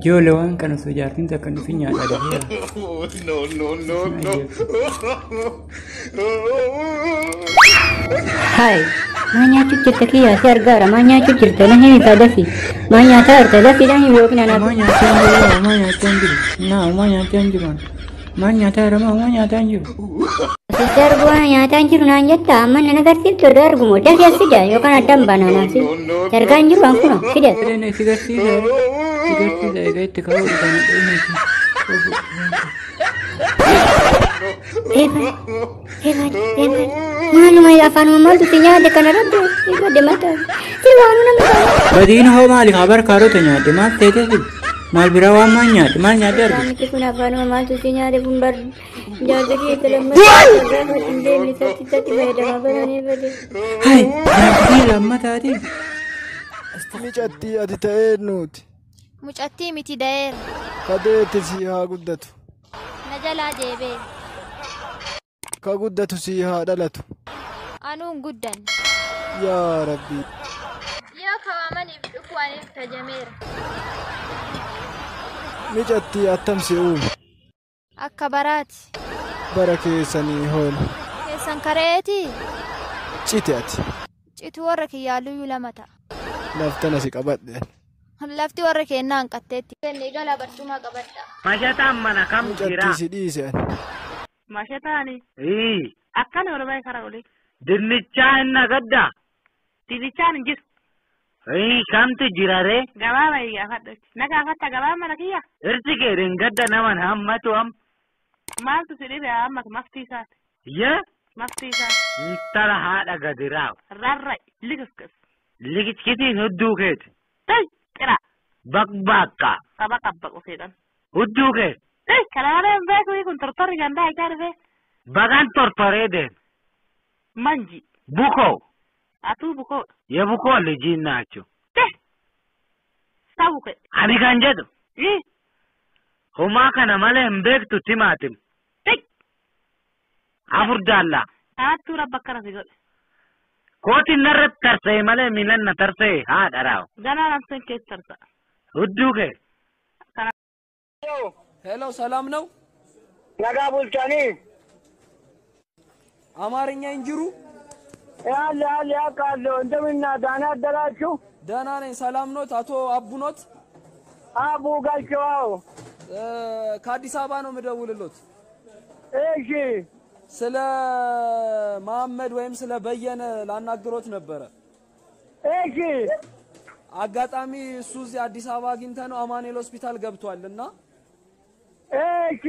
Yo le van kan sojartin ta kan finya da da. No. Hai, manya cucir takiya sargara manya cucir tanahi tadafi. Manya tar tadafi dan hiyo kina na Manya tanjiru. Manya tara manya tanjiru. Sister gua ya tanjir nanya ta man na garti to dar gumo da ya sida yo kana dam banana si. Sarganjir bangku no sida. Ne sigasi da ite ka uri kan ne. Mana mai afan mamal tu tinya de kana rabbe. Iba de mata. Silwanu na mata. Badin ho mali khabar karo tanya de mat tete si. Mal birawa manya dar. Kami tu kuna afan mamal tu tinya de bumbar. Jadi dalam Hai, jadi lama tadi. Micatti ati ta'ee nuti. Mucatti miti daer. Kadeeti si haa guddatu. Najala deebe. Ka guddatu si haa dhalatu. Anuun guddan. Yaa Rabbi. Yoo kawaamaniif dhufuwaniif tajameera. Micatti attam si uume. Akka baraati. Bara keessanii hoolu. Keessan kareeti. Cite ati. Citu warra kiyyaaluyyuu lama ta'a. Laftana si qabadhe. Lafti warra keennaa hanqatteetti. Kennee galaa barcumaa qabadha. Mashataan mana kam jira? Micatti si dhiise ani. Mashataani? Akkana ormai karaa olii. Dinnichaa hin agadda. Dinnichaan hin jiru. Kamtu jira ree? Gabaaba gaafadha. Na gaafatta gabaaba mana kiyya? Irti kee gadda naman hammatu am. Maaltu si dhibe hammatu maftii isaati. Yaa? Maftii isaati. Tara haadha gadi raaw. Rarra'i. Ligiskas. Ligiskitiin hudduu keeti. Qira. Bakbakka. Qaba qabbaqu fedhan. Hudduu kee. Kana malee hin beeku kun tortorri gandaa ijaa dhufe. Bagaan tortoree deem. Manji. Bukoo. Atuu bukoo. Ya bukoo lijiin naachu. Sabu kee. Ani kan jedhu. Homaa kana malee hin beektu timaatim. Afur daallaa. Taattuu rabba akkana si godhe. Kootiin narratti tarsa'e malee miilan na tarsa'e haadha raaw. Ganaa namsen keessa tarsa'a. Hudduu kee. Hello, ሰላም ነው? ነጋ ቡልቻኒ አማርኛ እንጅሩ ያለ ያቃለው እንደምና ዳና አደራችሁ? ደህና ነኝ። ሰላም ኖት? አቶ አቡኖት? አቡ ጋልቻው ከአዲስ አበባ ነው የምደውልሎት። እሺ። ስለ መሐመድ ወይም ስለ በየነ ላናግሮት ነበረ። እሺ። አጋጣሚ እሱ እዚህ አዲስ አበባ አግኝተነው አማኑኤል ሆስፒታል ገብቷልና እሺ።